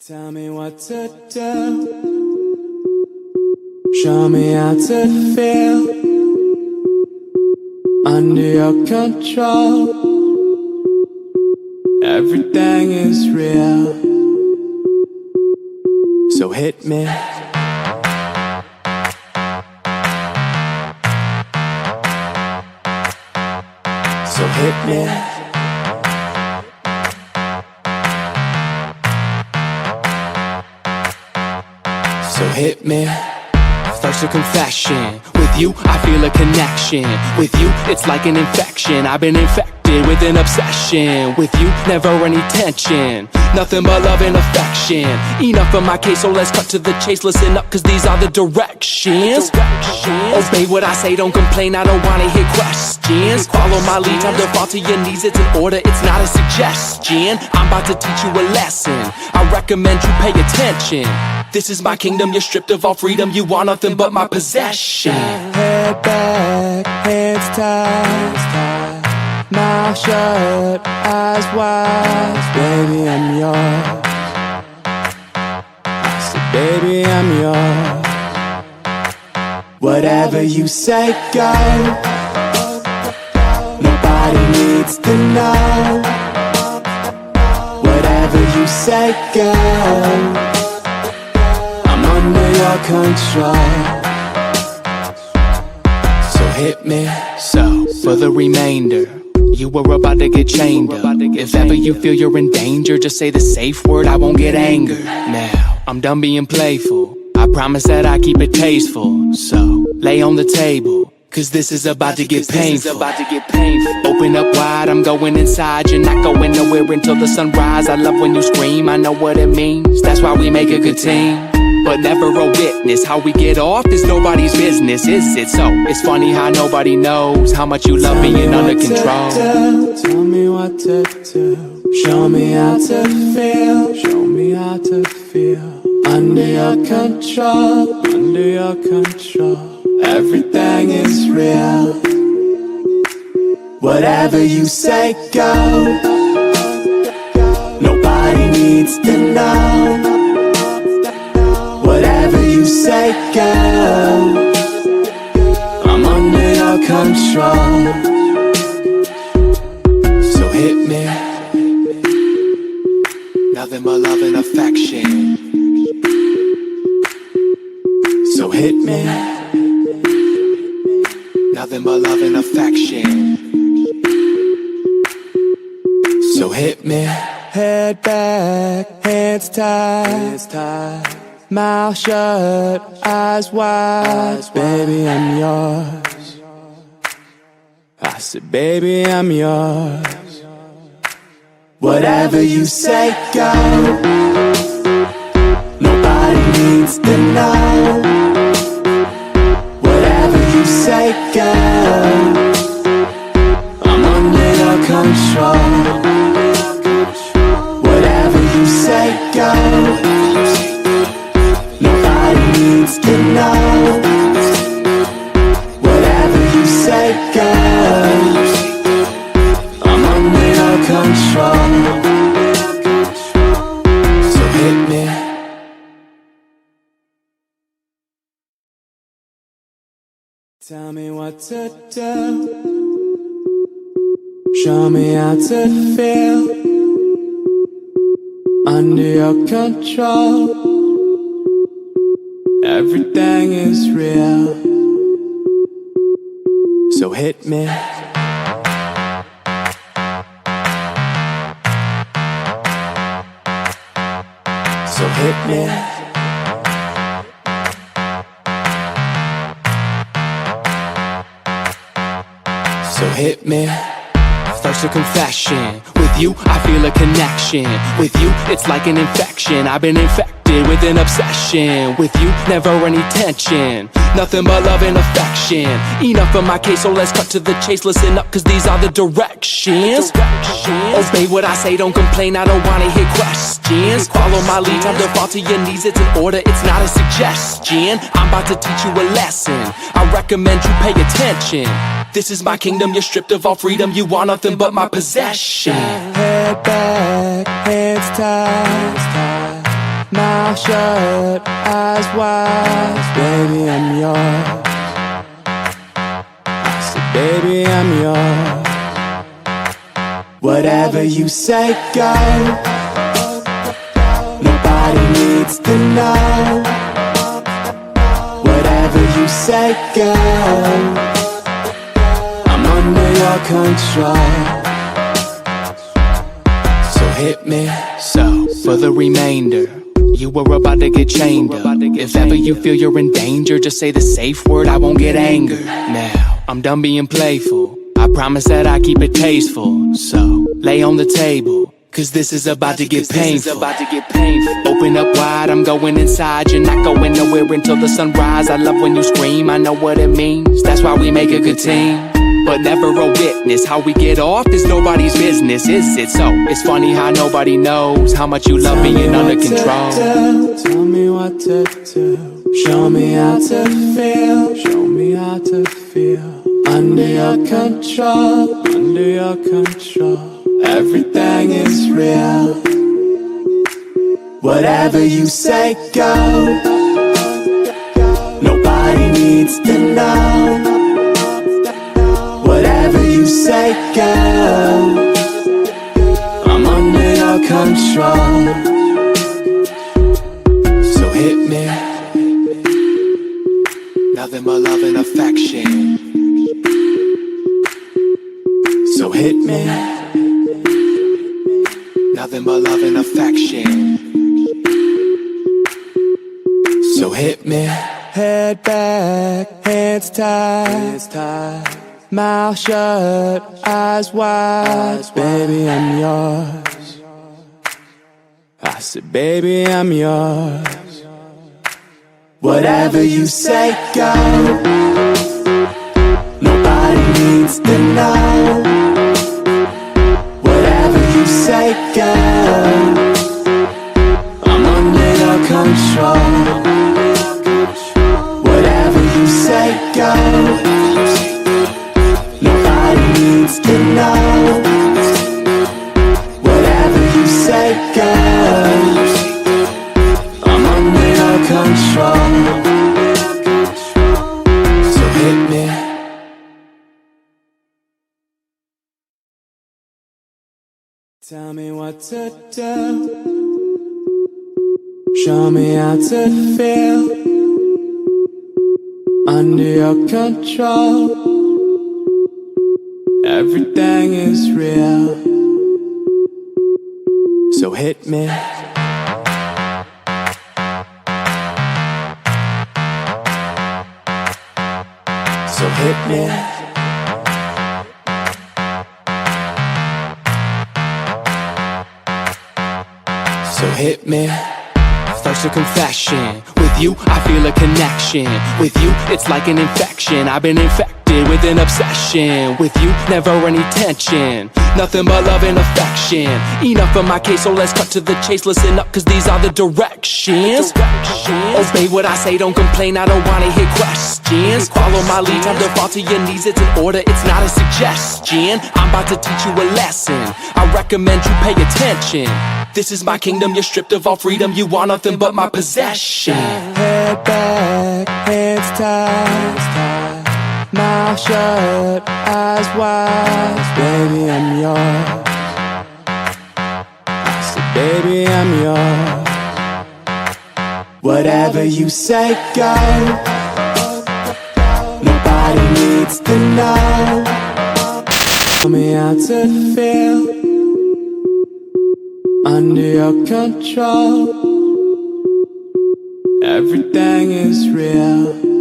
Tell me what to do. Show me how to feel under your control. Everything is real, so hit me. So hit me. So hit me. First a confession. With you, I feel a connection. With you, it's like an infection. I've been infected with an obsession. With you, never any tension. Nothing but love and affection. Enough of my case, so let's cut to the chase. Listen up, cause these are the directions. Obey what I say, don't complain, I don't wanna hear questions. Follow my lead, time to fall to your knees. It's an order, it's not a suggestion. I'm about to teach you a lesson. I recommend you pay attention. This is my kingdom, you're stripped of all freedom. You want nothing but my possession. Head back, hands tied, mouth shut, eyes wide. Baby, I'm yours. I said, baby, I'm yours. Whatever you say, go. Nobody needs to know. Whatever you say, go. Under your control. So hit me. So for the remainder, you were about to get chained up. If ever you feel you're in danger, just say the safe word, I won't get angered. Now, I'm done being playful. I promise that I keep it tasteful. So, lay on the table, cause this is about to get painful. Open up wide, I'm going inside. You're not going nowhere until the sunrise. I love when you scream, I know what it means. That's why we make a good team, but never a witness. How we get off is nobody's business, is it? So, it's funny how nobody knows how much you love being under control. Tell me what to do. Show me how to feel. Show me how to feel. Under your control. Under your control. Everything is real. Whatever you say, go. Nobody needs to know. Whatever you say, go. I'm under your control. So hit me. Nothing but love and affection. So hit me. Nothing but love and affection. So hit me. Head back, hands tied, mouth shut, eyes wide. Baby, I'm yours. I said, baby, I'm yours. Whatever you say, go. Nobody needs to know. Whatever you say, go. I'm under your control. Whatever you say, go. Nobody needs to know. Whatever you say, go. I'm under your control. So hit me. Tell me what to do. Show me how to feel under your control. Everything is real, so hit me. So hit me. So hit me. First a confession. With you, I feel a connection. With you, it's like an infection. I've been infected with an obsession. With you, never any tension. Nothing but love and affection. Enough of my case, so let's cut to the chase. Listen up, cause these are the directions. Obey what I say, don't complain, I don't wanna hear questions. Follow my lead, time to fall to your knees. It's an order, it's not a suggestion. I'm about to teach you a lesson. I recommend you pay attention. This is my kingdom, you're stripped of all freedom. You want nothing but my possession. Head back, hands tied, Mouth shut, eyes wide, baby, I'm yours. I said, baby, I'm yours. Whatever you say, go. Nobody needs to know. Whatever you say, go. I'm under your control. So hit me. So, for the remainder, you were about to get chained up. If ever you feel you're in danger, just say the safe word, I won't get angered. Now, I'm done being playful. I promise that I keep it tasteful. So, lay on the table, cause this is about to get painful. Open up wide, I'm going inside. You're not going nowhere until the sunrise. I love when you scream, I know what it means. That's why we make a good team. But never a witness. How we get off is nobody's business, is it? So, it's funny how nobody knows how much you love being under control. Tell me what to do. Show me how to feel. Show me how to feel. Under your control. Under your control. Everything is real. Whatever you say, go. Nobody needs to know. Whatever you say, go. I'm under your control. So hit me. Nothing but love and affection. So hit me. Nothing but love and affection. So hit me. Head back, hands tied. Mouth shut, eyes wide, baby, I'm yours. I said, baby, I'm yours. Whatever you say, go. Nobody needs to know. Whatever you say, go. I'm under your control. Whatever you say, go. Needs to know. Whatever you say, go. I'm under your control. So hit me. Tell me what to do. Show me how to feel. Under your control. Everything is real. So hit me. So hit me. So hit me. First a confession. With you, I feel a connection. With you, it's like an infection. I've been infected with an obsession. With you, never any tension. Nothing but love and affection. Enough of my case, so let's cut to the chase. Listen up, cause these are the directions. Obey what I say, don't complain, I don't wanna hear questions. Follow my lead, time to fall to your knees. It's an order, it's not a suggestion. I'm about to teach you a lesson. I recommend you pay attention. This is my kingdom, you're stripped of all freedom. You want nothing but my possession. Head back, hands tied. Mouth shut, eyes wide. Baby, I'm yours. I said, baby, I'm yours. Whatever you say, go. Nobody needs to know. Tell me how to feel. Under your control. Everything is real.